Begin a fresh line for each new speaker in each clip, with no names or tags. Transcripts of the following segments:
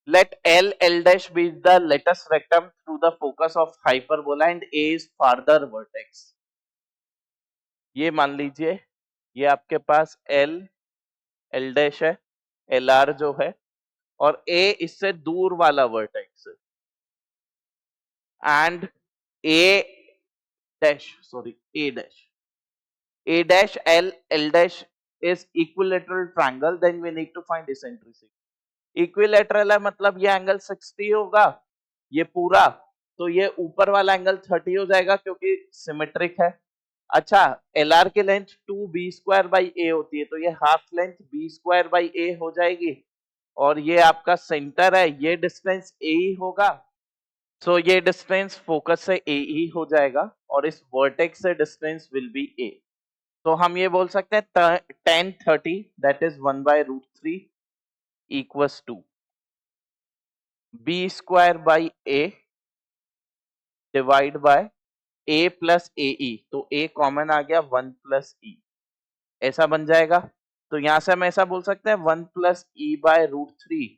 Let L dash be the latest rectum through the focus of hyperbola and A is farther vertex. ये मान लीजिए ये आपके पास L dash है, LR जो है, और A इससे दूर वाला वर्टेक्स है, and A dash L dash is equilateral triangle, then we need to find eccentricity. Equilateral है मतलब ये एंगल 60 होगा, ये पूरा, तो ये ऊपर वाला एंगल 30 हो जाएगा क्योंकि सिमेट्रिक है। अच्छा, LR की लेंथ 2b² होती है, तो ये हाफ लेंथ b² हो जाएगी, और ये आपका सेंटर है, ये डिस्टेंस ए ही होगा, सो ये डिस्टेंस फोकस से ए ही हो जाएगा, और इस वर्टेक्स से डिस्टेंस विल बी ए। तो हम ये बोल सकते हैं tan 30 that is 1/√3 equals to b²/a divide by a plus AE, तो a कॉमन आ गया 1 प्लस E, ऐसा बन जाएगा। तो यहां से हम ऐसा बोल सकते हैं 1 plus E/√3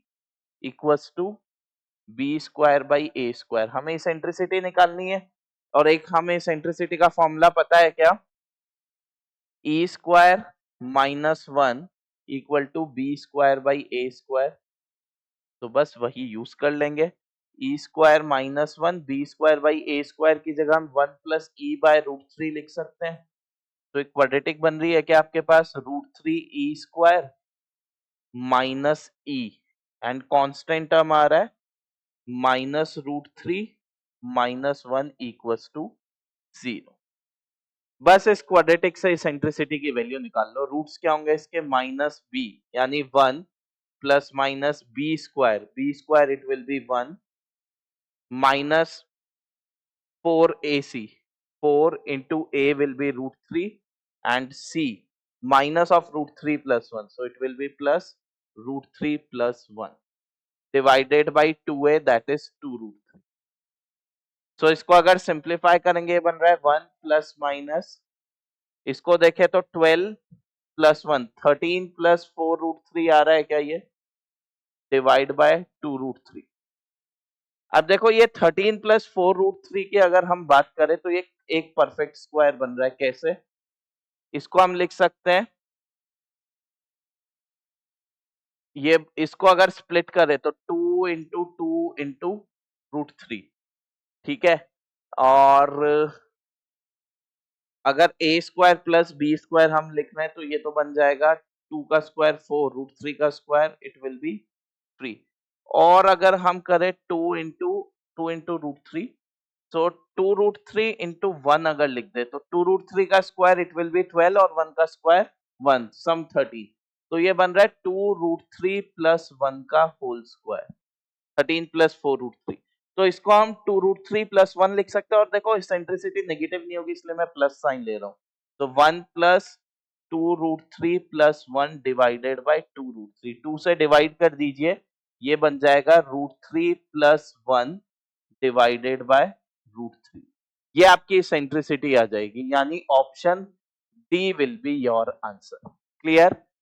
equals to b²/a²। हमें इसेंट्रिसिटी निकालनी है, और एक हमें इसेंट्रिसिटी का फॉर्मूला पता है क्या, E² - 1 इक्वल टू b²/a², तो बस वही यूज कर लेंगे। E² - 1 b²/a² की जगह हम 1 प्लस E/√3 लिख सकते हैं, तो एक क्वाड्रेटिक बन रही है क्या आपके पास, √3E² minus E, and constant term आ रहा है -√3 - 1 इक्वल्स टू 0। बस इस क्वाड्रेटिक से इसेंट्रिसिटी की वैल्यू निकाल लो। रूट्स क्या होंगे इसके, -b यानी 1 plus minus b² it will be 1 minus 4ac, 4 into a will be √3 and c minus of √3 plus 1, so it will be plus √3 plus 1 divided by 2a, that is 2√3। so इसको अगर simplify करेंगे ये बन रहा है 1 plus minus, इसको देखें तो 12 प्लस 1 13 प्लस 4√3 आ रहा है क्या, ये डिवाइड बाय 2√3। अब देखो ये 13 प्लस 4√3 की अगर हम बात करें तो ये एक परफेक्ट स्क्वायर बन रहा है। कैसे, इसको हम लिख सकते हैं, ये इसको अगर स्प्लिट करें तो 2 इंटू 2 इंटू √3, ठीक है, और अगर a² प्लस b² हम लिख रहे हैं तो ये तो बन जाएगा 2 का स्क्वायर 4, √3 का स्क्वायर इट विल बी 3, और अगर हम करें 2 इंटू √3, सो 2√3 इंटू 1 अगर लिख दे तो 2√3 का स्क्वायर इट विल बी 12 और 1 का स्क्वायर 1, सम 13, तो ये बन रहा है 2√3 प्लस 1 का होल स्क्वायर, 13 प्लस 4√3। तो इसको हम 2√3 प्लस 1 लिख सकते हैं, और देखो इसेंट्रिसिटी नेगेटिव नहीं होगी इसलिए मैं प्लस साइन ले रहा हूं, तो 1 प्लस 2√3 प्लस 1 डिवाइडेड बाय 2√3, 2 से डिवाइड कर दीजिए, ये बन जाएगा √3 प्लस 1 डिवाइडेड बाय √3, ये आपकी इसेंट्रिसिटी आ जाएगी, यानी option D will be your answer. Clear?